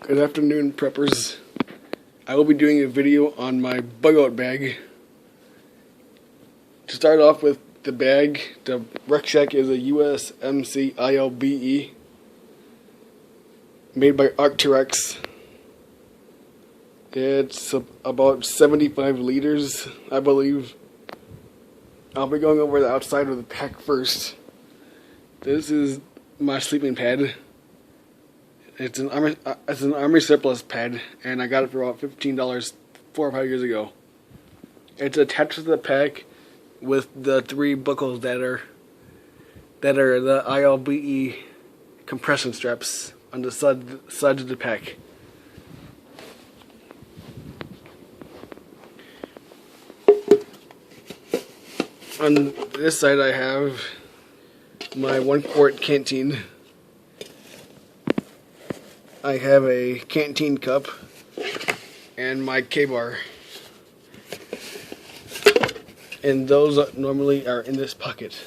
Good afternoon, preppers. I will be doing a video on my bug out bag. To start off with the bag, the rucksack is a USMC ILBE made by Arc'teryx. It's about 75 liters, I believe. I'll be going over the outside of the pack first. This is my sleeping pad. It's an army surplus pad, and I got it for about $15 4 or 5 years ago. It's attached to the pack with the 3 buckles that are the ILBE compression straps on the sides of the pack. On this side I have my 1-quart canteen. I have a canteen cup and my K-bar. And those normally are in this pocket.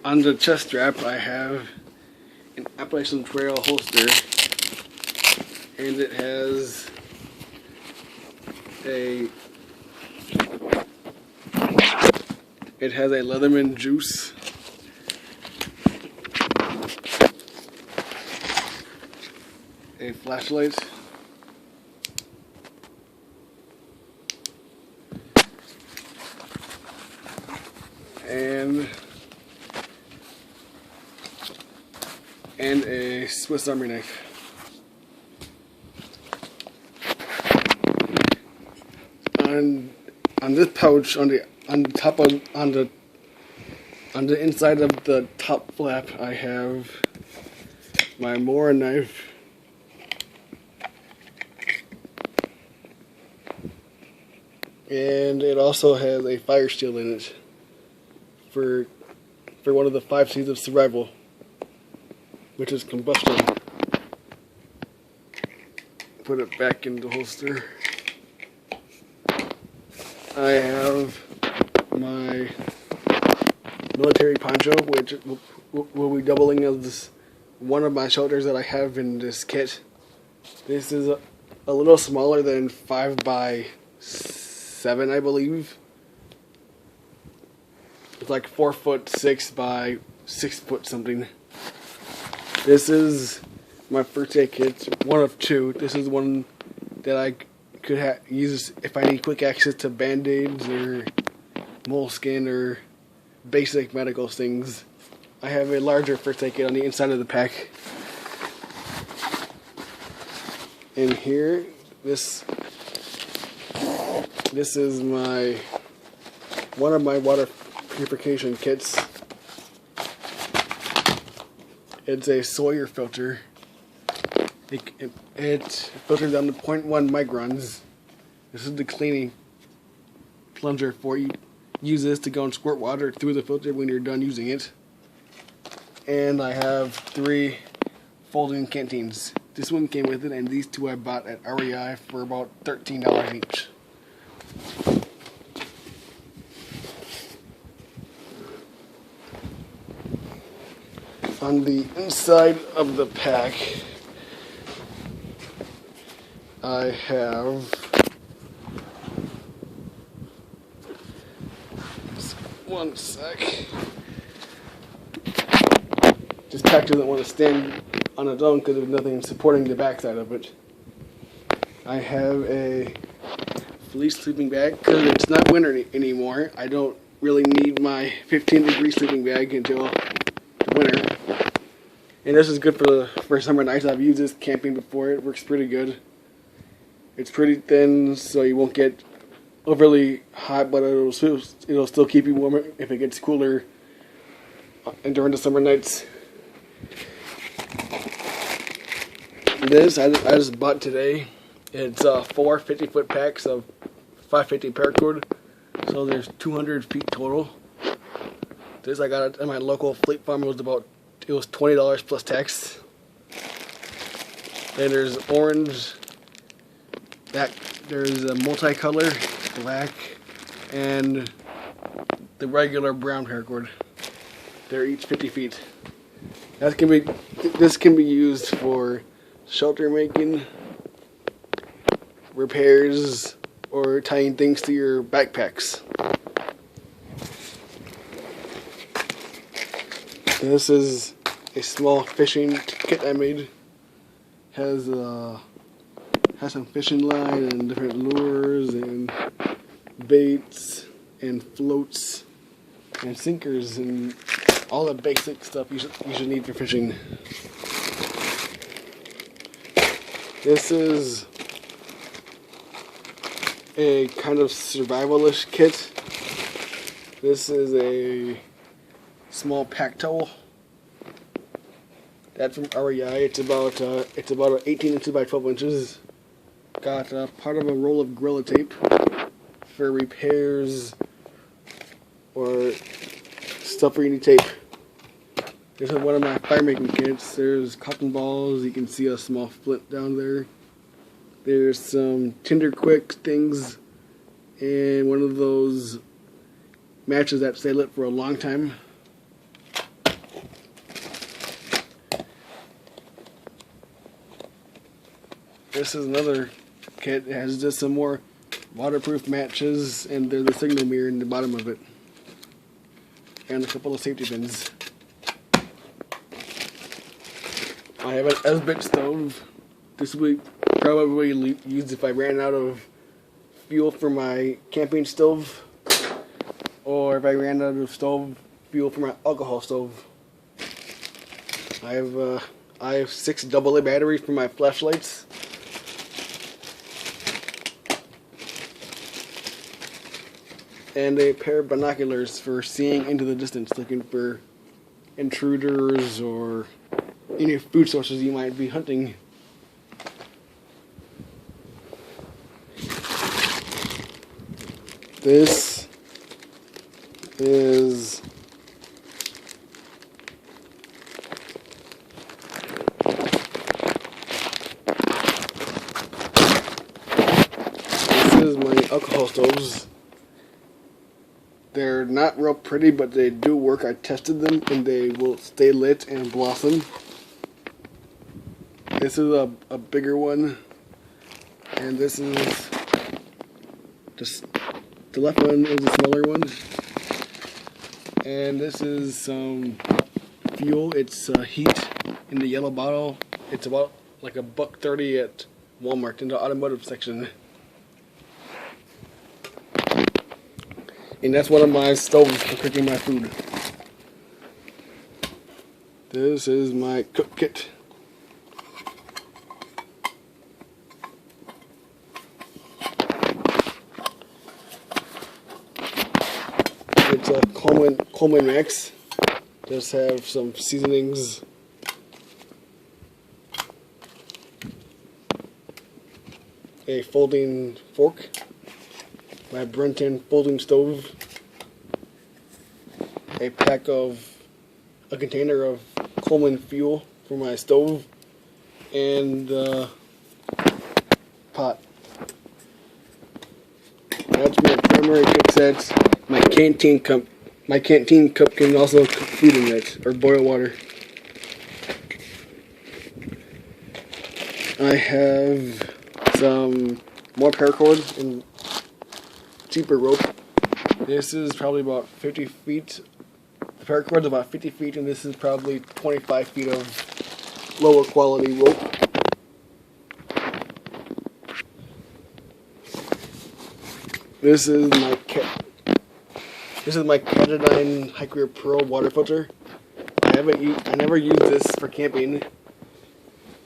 On the chest strap I have an Appalachian Trail holster, and it has a Leatherman juice, a flashlight, and a Swiss Army knife. On this pouch, on the inside of the top flap, I have my Mora knife, and it also has a fire steel in it for one of the 5 C's of survival, which is combustion. Put it back in the holster. I have my military poncho, which will be doubling as one of my shoulders that I have in this kit. This is a little smaller than 5x7, I believe. It's like 4'6" by 6 foot something. This is my first aid kit, one of 2. This is one that I could use if I need quick access to band-aids or moleskin or basic medical things. I have a larger first aid kit on the inside of the pack. And here, this is one of my water purification kits. It's a Sawyer filter. It filters down to 0.1 microns. This is the cleaning plunger for you. Use this to go and squirt water through the filter when you're done using it. And I have 3 folding canteens. This one came with it, and these 2 I bought at REI for about $13 each. On the inside of the pack, I have one sec. This pack doesn't want to stand on its own because there's nothing supporting the backside of it. I have a fleece sleeping bag because it's not winter anymore. I don't really need my 15-degree sleeping bag until winter. And this is good for summer nights. I've used this camping before. It works pretty good. It's pretty thin, so you won't get overly hot, but it'll still keep you warmer if it gets cooler during the summer nights. This I just bought today. It's 4 50-foot packs of 550 paracord, so there's 200 feet total. This I got it at my local Fleet Farm. It was $20 plus tax. Then there's orange. There's a multicolor, black, and the regular brown paracord. They're each 50 feet. This can be used for shelter making, repairs, or tying things to your backpacks. This is a small fishing kit I made. Has some fishing line and different lures and baits and floats and sinkers and all the basic stuff you should need for fishing. This is a kind of survivalish kit. This is a small pack towel. That's from REI. It's about 18 inches by 12 inches. Got part of a roll of Gorilla Tape for repairs or stuff where you need tape. This is one of my fire making kits. There's cotton balls. You can see a small flint down there. There's some Tinder Quick things and one of those matches that stay lit for a long time. This is another kit. It has just some more waterproof matches, and there's a signal mirror in the bottom of it, and a couple of safety pins. I have an USMC stove. This would probably used if I ran out of fuel for my camping stove, or if I ran out of fuel for my alcohol stove. I have 6 AA batteries for my flashlights. And a pair of binoculars for seeing into the distance, looking for intruders or any food sources you might be hunting. This is my alcohol stoves. They're not real pretty, but they do work. I tested them, and they will stay lit and blossom. This is a bigger one, and this is just the left one is a smaller one. And this is some fuel. It's heat in the yellow bottle. It's about like $1.30 at Walmart in the automotive section. And that's one of my stoves for cooking my food. This is my cook kit. It's a Coleman Max. Just have some seasonings. A folding fork. My Brenton folding stove, a container of Coleman fuel for my stove, and pot. That's my primary cook set. My canteen cup. My canteen cup can also cook food in it or boil water. I have some more paracord and cheaper rope. This is probably about 50 feet. The paracord is about 50 feet, and this is probably 25 feet of lower quality rope. This is my Catadine Hiker Pro water filter. I never used this for camping,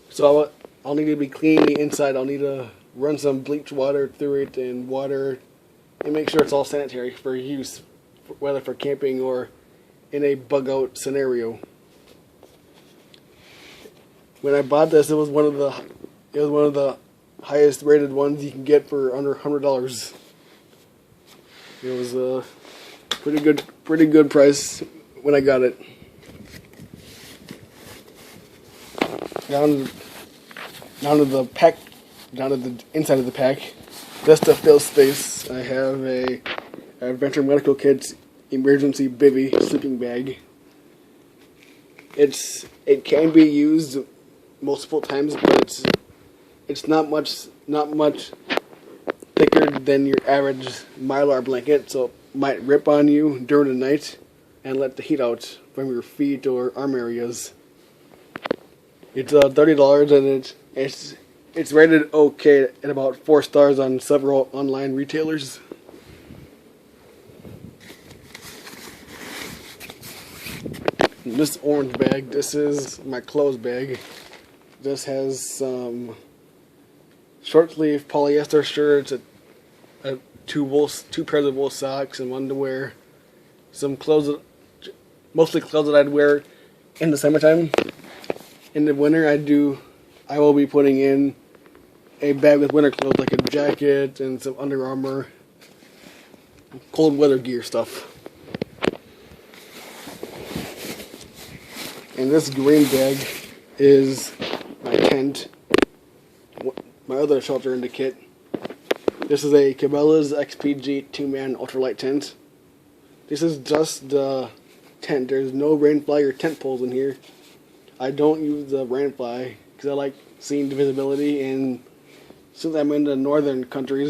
so I'll need to be cleaning the inside. I'll need to run some bleach water through it and make sure it's all sanitary for use, whether for camping or in a bug out scenario. When I bought this, it was one of the highest rated ones you can get for under $100. It was a pretty good price when I got it. Down to the inside of the pack, just to fill space, I have a Adventure Medical Kit emergency bivy sleeping bag. It can be used multiple times, but it's not much thicker than your average Mylar blanket, so it might rip on you during the night and let the heat out from your feet or arm areas. It's $30 and it's rated okay at about 4 stars on several online retailers. This orange bag, this is my clothes bag. This has some short sleeve polyester shirts, two pairs of wool socks and underwear, some clothes, mostly clothes that I'd wear in the summertime. In the winter, I will be putting in a bag with winter clothes like a jacket and some Under Armour, cold weather gear stuff. And this green bag is my tent, my other shelter in the kit. This is a Cabela's XPG 2-man ultralight tent. This is just the tent. There's no rain fly or tent poles in here. I don't use the rain fly because I like seeing the visibility, and since I'm in the northern country,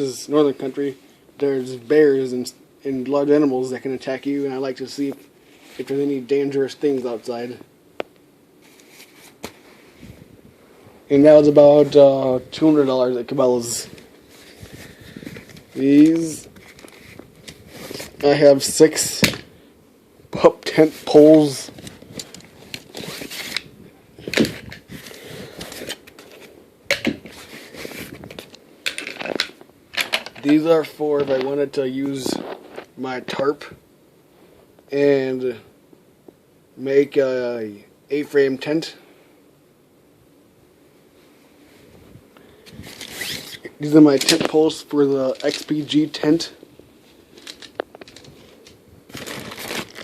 there's bears and large animals that can attack you, and I like to see if there's any dangerous things outside. And that was about $200 at Cabela's. These, I have 6 pup tent poles. These are for if I wanted to use my tarp and make a A-frame tent. These are my tent poles for the XPG tent.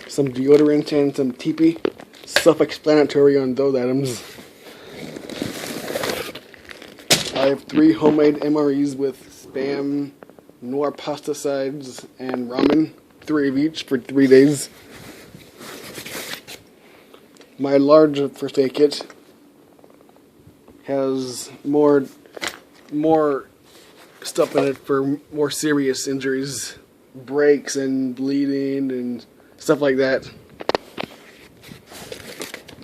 Some deodorant and some teepee. Self-explanatory on those items. I have 3 homemade MREs with Spam, Noir pasta sides, and ramen. 3 of each for 3 days. My large first aid kit has more stuff in it for more serious injuries, breaks and bleeding and stuff like that.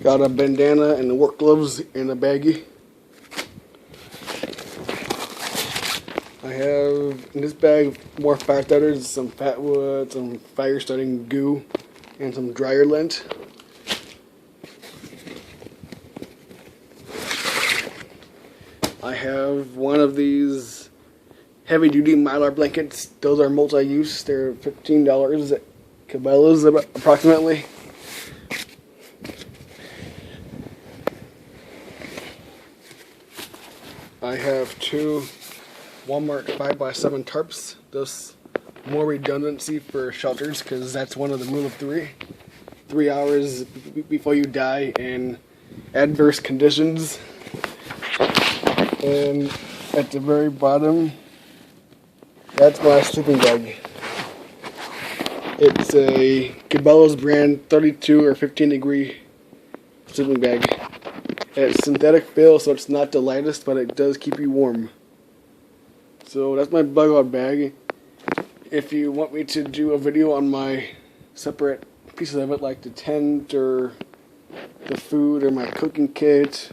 Got a bandana and the work gloves in a baggie. I have in this bag more fire starters, some fat wood, some fire starting goo, and some dryer lint. I have one of these heavy-duty Mylar blankets. Those are multi-use. They're $15 at Cabela's approximately. I have 2 Walmart 5x7 tarps. Those more redundancy for shelters because that's one of the rule of 3. 3 hours before you die in adverse conditions. And at the very bottom, that's my sleeping bag. It's a Cabela's brand 32 or 15 degree sleeping bag. It's synthetic fill, so it's not the lightest, but it does keep you warm. So that's my bug out bag. If you want me to do a video on my separate pieces of it, like the tent or the food or my cooking kit,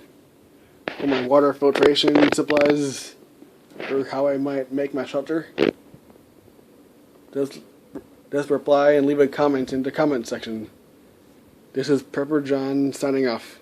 or my water filtration supplies, or how I might make my shelter, just reply and leave a comment in the comment section. This is Prepper John signing off.